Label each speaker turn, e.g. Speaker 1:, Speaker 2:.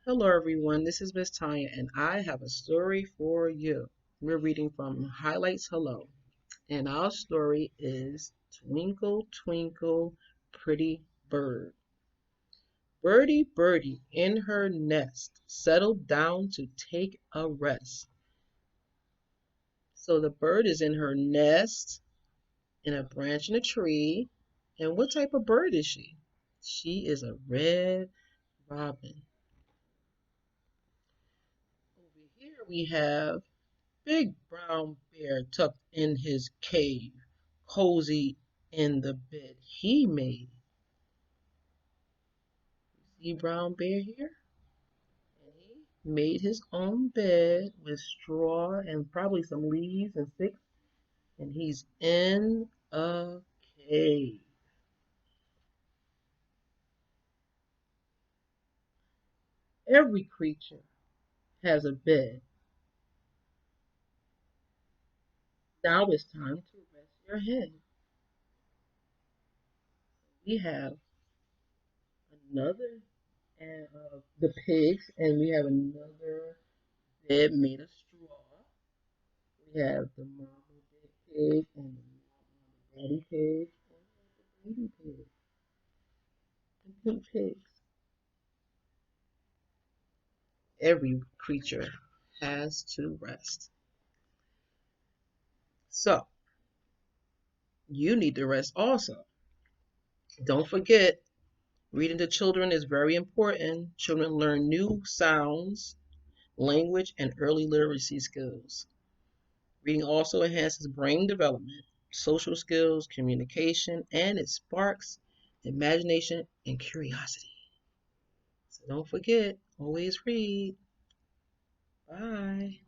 Speaker 1: Hello, everyone. This is Miss Tanya, and I have a story for you. We're reading from Highlights Hello, and our story is Twinkle, Twinkle, Pretty Bird. Birdie, birdie, in her nest, settled down to take a rest. So the bird is in her nest, in a branch in a tree. And what type of bird is she? She is a red robin. Over here we have Big Brown Bear tucked in his cave, cozy in the bed he made. See Brown Bear here? And he made his own bed with straw and probably some leaves and sticks, and he's in a cave. Every creature has a bed. Now it's time to rest your head. We have another the pigs, and we have another bed made of straw. We have the mama pig and the daddy pig and the baby pig and pink pigs. Every creature has to rest. So you need to rest also. Don't forget, reading to children is very important. Children learn new sounds, language, and early literacy skills. Reading also enhances brain development, social skills, communication, and it sparks imagination and curiosity. So don't forget, always read. Bye.